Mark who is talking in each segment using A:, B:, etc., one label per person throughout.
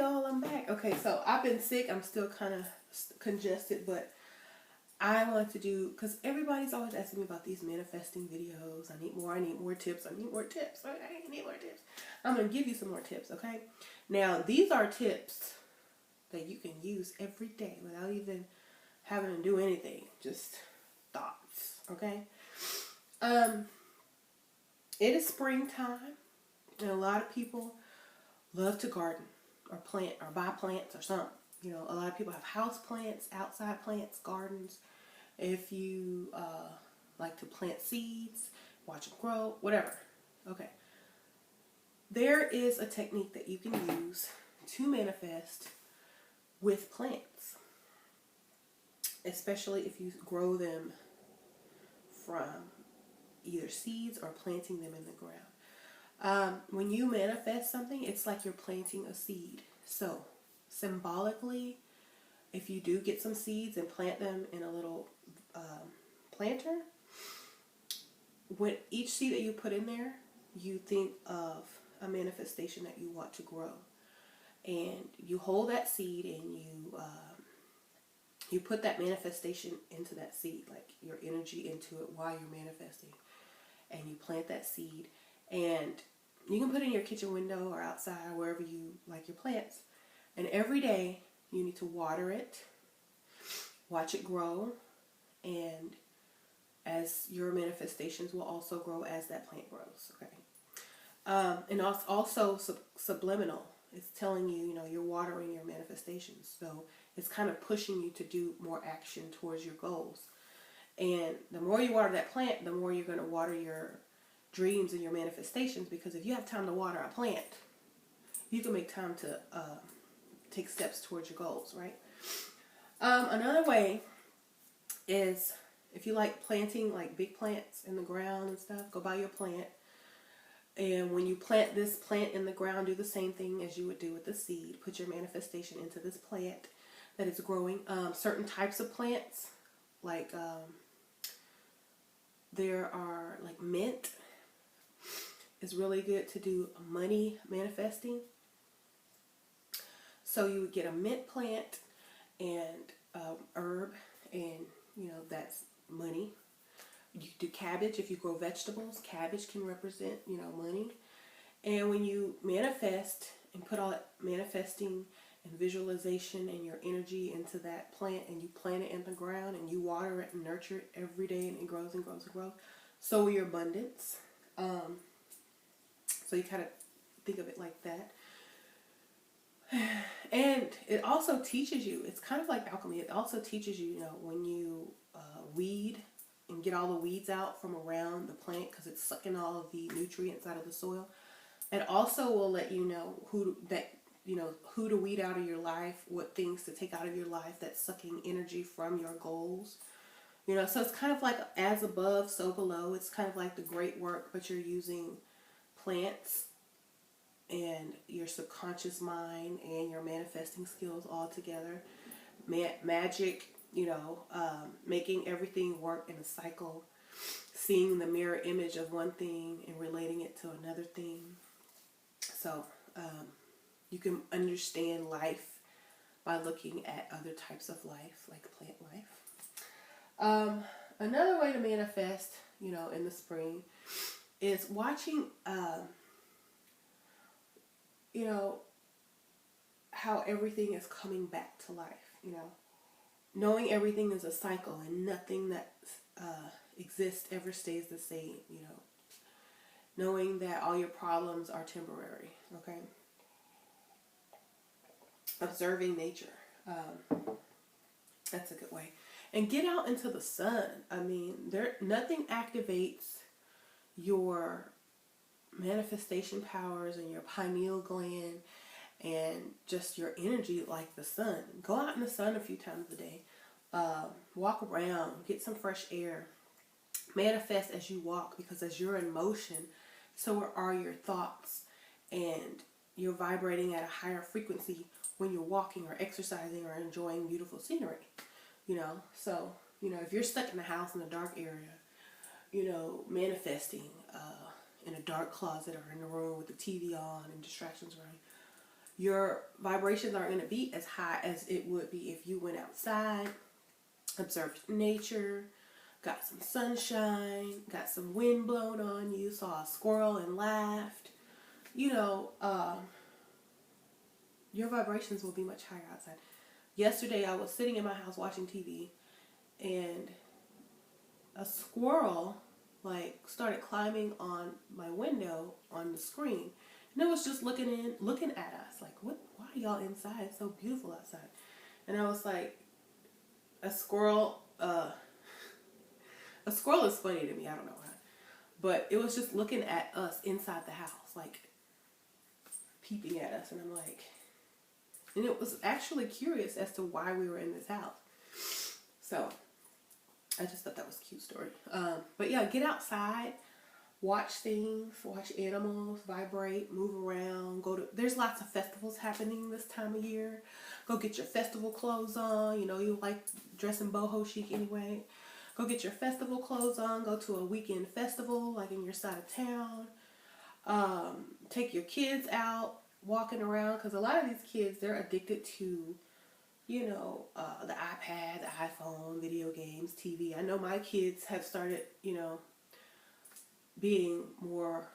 A: y'all, I'm back. Okay, so I've been sick. I'm still kind of congested, but I want to do, because everybody's always asking me about these manifesting videos. I need more tips, I need more tips, I need more tips. I'm going to give you some more tips, okay? Now, these are tips that you can use every day without even having to do anything. Just thoughts, okay? Um, it is springtime, and a lot of people love to garden or plant or buy plants or something. You know, a lot of people have house plants, outside plants, gardens. If you like to plant seeds, watch them grow, whatever. Okay. There is a technique that you can use to manifest with plants, especially if you grow them from either seeds or planting them in the ground. When you manifest something, it's like you're planting a seed. So, symbolically, if you do get some seeds and plant them in a little planter, when each seed that you put in there, you think of a manifestation that you want to grow. And you hold that seed and you put that manifestation into that seed, like your energy into it while you're manifesting. And you plant that seed, and you can put it in your kitchen window or outside or wherever you like your plants. And every day you need to water it, watch it grow, and as your manifestations will also grow as that plant grows. Okay. And also subliminal. It's telling you, you know, you're watering your manifestations. So it's kind of pushing you to do more action towards your goals. And the more you water that plant, the more you're going to water your dreams and your manifestations. Because if you have time to water a plant, you can make time to take steps towards your goals, right? Another way is, if you like planting like big plants in the ground and stuff, go buy your plant. And when you plant this plant in the ground, do the same thing as you would do with the seed. Put your manifestation into this plant that is growing. Certain types of plants, like there are like mint, is really good to do money manifesting. So you would get a mint plant and herb, and you know that's money. You do cabbage. If you grow vegetables, cabbage can represent, you know, money. And when you manifest and put all that manifesting and visualization and your energy into that plant, and you plant it in the ground and you water it and nurture it every day, and it grows and grows and grows, so will your abundance. So you kind of think of it like that. And it also teaches you, it's kind of like alchemy, it also teaches you, you know, when you weed and get all the weeds out from around the plant, because it's sucking all of the nutrients out of the soil. It also will let you know who to weed out of your life, what things to take out of your life that's sucking energy from your goals. You know, so it's kind of like as above, so below. It's kind of like the great work, but you're using plants and your subconscious mind and your manifesting skills all together. Magic, you know, making everything work in a cycle, seeing the mirror image of one thing and relating it to another thing. So you can understand life by looking at other types of life, like plant life. Another way to manifest, you know, in the spring is watching, you know, how everything is coming back to life, you know. Knowing everything is a cycle and nothing that exists ever stays the same, you know. Knowing that all your problems are temporary, okay. Observing nature. That's a good way. And get out into the sun. I mean, nothing activates your manifestation powers and your pineal gland and just your energy like the sun. Go out in the sun a few times a day. Walk around. Get some fresh air. Manifest as you walk, because as you're in motion, so are your thoughts. And you're vibrating at a higher frequency when you're walking or exercising or enjoying beautiful scenery. You know, so, you know, if you're stuck in the house in a dark area, you know, manifesting in a dark closet or in a room with the TV on and distractions running, Your vibrations aren't going to be as high as it would be if you went outside, observed nature, got some sunshine, got some wind blown on you, saw a squirrel and laughed. You know, your vibrations will be much higher outside. Yesterday, I was sitting in my house watching TV, and a squirrel like started climbing on my window on the screen, and it was just looking at us like, what? Why are y'all inside? It's so beautiful outside. And I was like, a squirrel. A squirrel is funny to me. I don't know why, but it was just looking at us inside the house, like peeping at us, and I'm like, and it was actually curious as to why we were in this house. So I just thought that was a cute story. But yeah, get outside, watch things, watch animals vibrate, move around. There's lots of festivals happening this time of year. Go get your festival clothes on. You know, you like dressing boho chic anyway. Go get your festival clothes on. Go to a weekend festival like in your side of town. Take your kids out walking around, because a lot of these kids, they're addicted to, you know, the iPad, the iPhone, video games, TV. I know my kids have started, you know, being more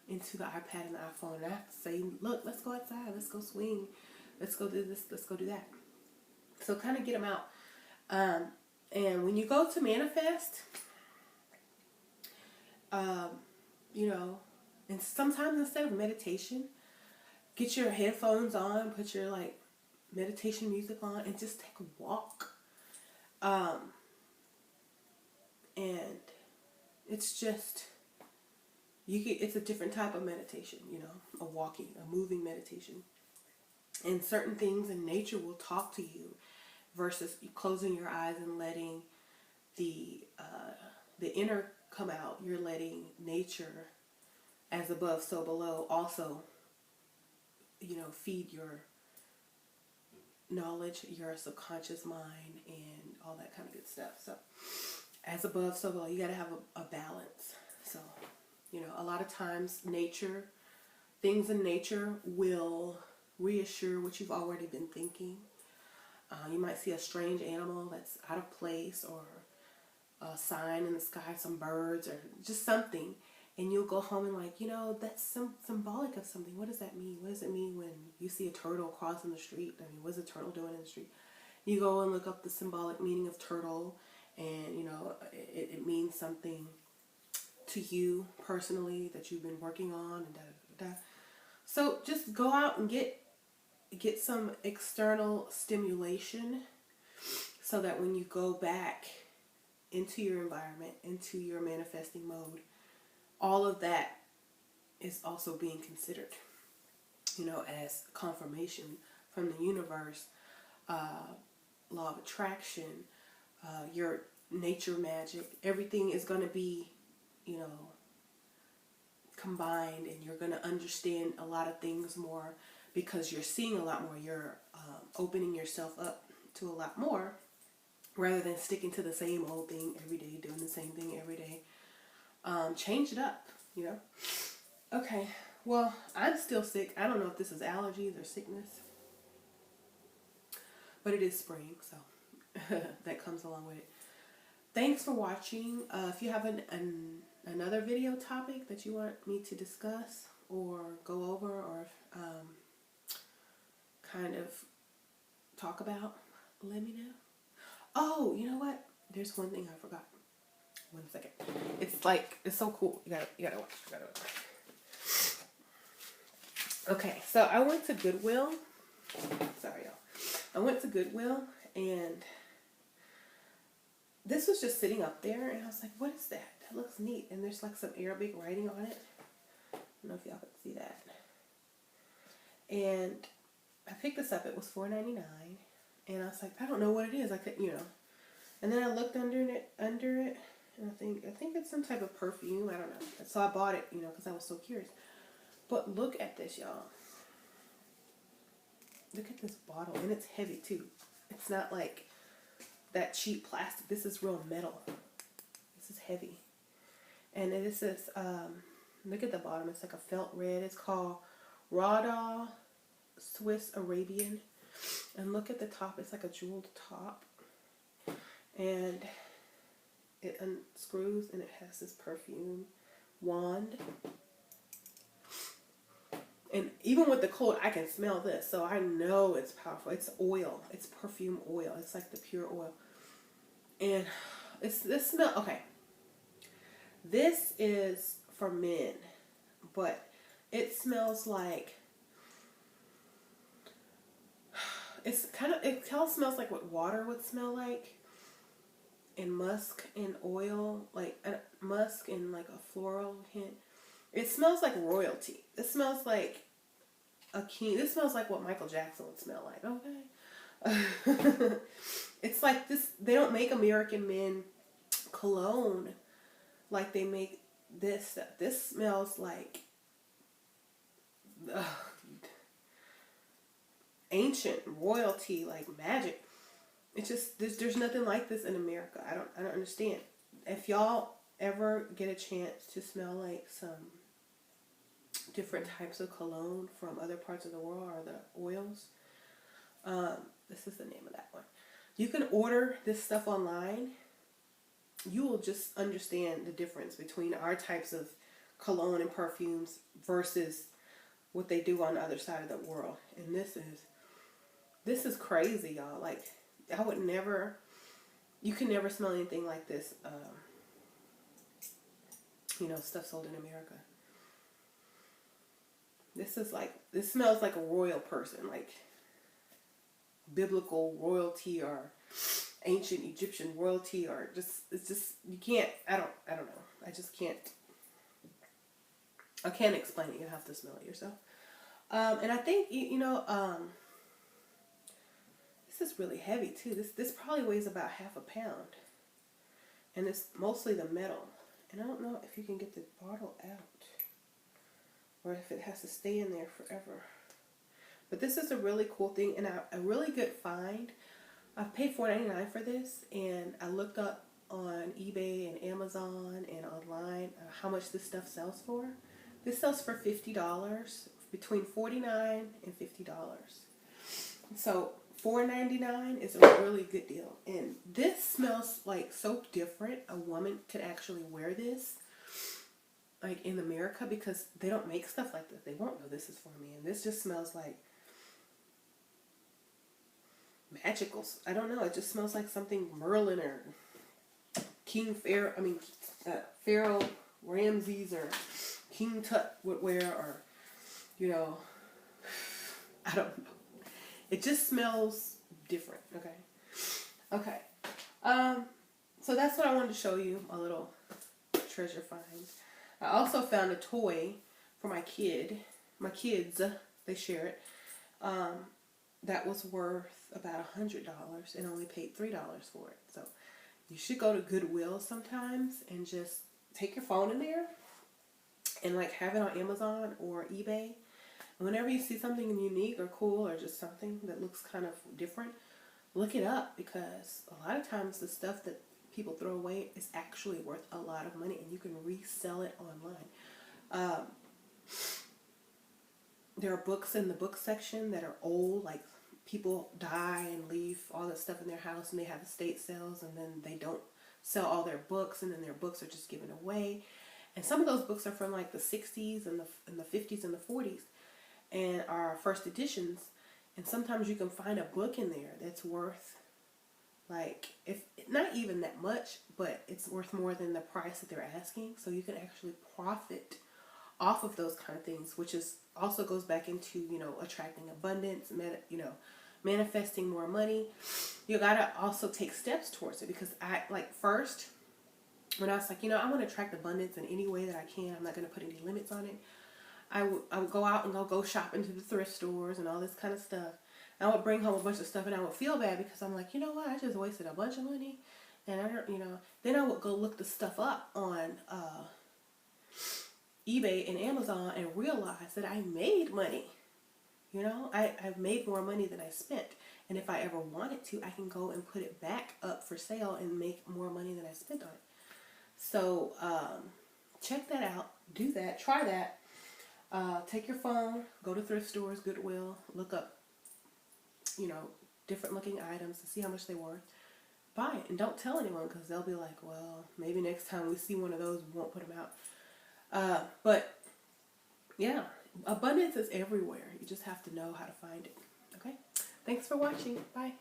A: into the iPad and the iPhone. And I have to say, look, let's go outside. Let's go swing. Let's go do this. Let's go do that. So kind of get them out. And when you go to manifest, you know, and sometimes instead of meditation, get your headphones on, put your like meditation music on, and just take a walk. And it's just, it's a different type of meditation, you know, a moving meditation. And certain things in nature will talk to you versus you closing your eyes and letting the inner come out. You're letting nature, as above, so below, also, you know, feed your knowledge, your subconscious mind, and all that kind of good stuff. So, as above, so below, you got to have a balance. So, you know, a lot of times things in nature will reassure what you've already been thinking. You might see a strange animal that's out of place, or a sign in the sky, some birds, or just something. And you'll go home and like, you know, that's symbolic of something. What does that mean? What does it mean when you see a turtle crossing the street? I mean, what's a turtle doing in the street? You go and look up the symbolic meaning of turtle, and, you know, it means something to you personally that you've been working on, and da da da. So just go out and get some external stimulation, so that when you go back into your environment, into your manifesting mode, all of that is also being considered, you know, as confirmation from the universe, law of attraction, your nature magic. Everything is going to be, you know, combined, and you're going to understand a lot of things more because you're seeing a lot more. You're opening yourself up to a lot more, rather than sticking to the same old thing every day, doing the same thing every day. Change it up, you know. Okay, well, I'm still sick. I don't know if this is allergies or sickness, but it is spring, so that comes along with it. Thanks for watching. If you have another video topic that you want me to discuss or go over, or kind of talk about, let me know. Oh, you know what? There's one thing I forgot. 1 second. It's so cool. You gotta watch. Okay, so I went to Goodwill. Sorry, y'all. I went to Goodwill, and this was just sitting up there, and I was like, what is that? That looks neat. And there's like some Arabic writing on it. I don't know if y'all can see that. And I picked this up. It was $4.99. And I was like, I don't know what it is. I could, you know. And then I looked under it, and I think it's some type of perfume. I don't know. So I bought it, you know, because I was so curious. But look at this, y'all. Look at this bottle, and it's heavy too. It's not like that cheap plastic. This is real metal. This is heavy. And it says, look at the bottom. It's like a felt red. It's called Rada Swiss Arabian. And look at the top. It's like a jeweled top. And it unscrews and it has this perfume wand. And even with the cold, I can smell this. So I know it's powerful. It's oil. It's perfume oil. It's like the pure oil. And it's this smell. Okay. This is for men. But it smells like, it kind of smells like what water would smell like. And musk and oil, like musk and like a floral hint. It smells like royalty. It smells like a king. This smells like what Michael Jackson would smell like. Okay. It's like this. They don't make American men cologne like they make this stuff. This smells like ancient royalty, like magic. It's just there's nothing like this in America. I don't understand. If y'all ever get a chance to smell like some different types of cologne from other parts of the world or the oils, this is the name of that one. You can order this stuff online. You will just understand the difference between our types of cologne and perfumes versus what they do on the other side of the world. And this is crazy, y'all. Like, I would never, you can never smell anything like this, stuff sold in America. This smells like a royal person, like biblical royalty or ancient Egyptian royalty, or it's just, you can't, I don't know. I just can't, I can't explain it. You have to smell it yourself. And I think, this is really heavy too. This probably weighs about half a pound. And it's mostly the metal. And I don't know if you can get the bottle out, or if it has to stay in there forever. But this is a really cool thing, and a really good find. I paid $4.99 for this, and I looked up on eBay and Amazon and online how much this stuff sells for. This sells for $50, between $49 and $50. So $4.99 is a really good deal. And this smells like so different. A woman could actually wear this, like in America, because they don't make stuff like this. They won't know this is for me. And this just smells like magical. I don't know. It just smells like something Merlin or Pharaoh Ramses or King Tut would wear, or, I don't know. It just smells different. Okay. So that's what I wanted to show you, my little treasure find. I also found a toy for my kids, they share it, that was worth about $100 and only paid $3 for it. So you should go to Goodwill sometimes and just take your phone in there and like have it on Amazon or eBay. And whenever you see something unique or cool or just something that looks kind of different, look it up, because a lot of times the stuff that people throw away is actually worth a lot of money, and you can resell it online. There are books in the book section that are old, like people die and leave all that stuff in their house, and they have estate sales, and then they don't sell all their books, and then their books are just given away. And some of those books are from like the 60s and the 50s and the 40s, and are first editions. And sometimes you can find a book in there that's worth, like, if not even that much, but it's worth more than the price that they're asking. So you can actually profit off of those kind of things, which is also goes back into, attracting abundance, manifesting more money. You gotta also take steps towards it, because first, when I was like, I want to attract abundance in any way that I can, I'm not going to put any limits on it. I would go out and go shopping to the thrift stores and all this kind of stuff. And I would bring home a bunch of stuff, and I would feel bad because I'm like, you know what, I just wasted a bunch of money. And I don't, then I would go look the stuff up on eBay and Amazon and realize that I made money. I've made more money than I spent. And if I ever wanted to, I can go and put it back up for sale and make more money than I spent on it. So check that out. Do that. Try that. Take your phone, go to thrift stores, Goodwill, look up, different looking items and see how much they worth. Buy it and don't tell anyone because they'll be like, well, maybe next time we see one of those, we won't put them out. But yeah, abundance is everywhere. You just have to know how to find it. Okay? Thanks for watching. Bye.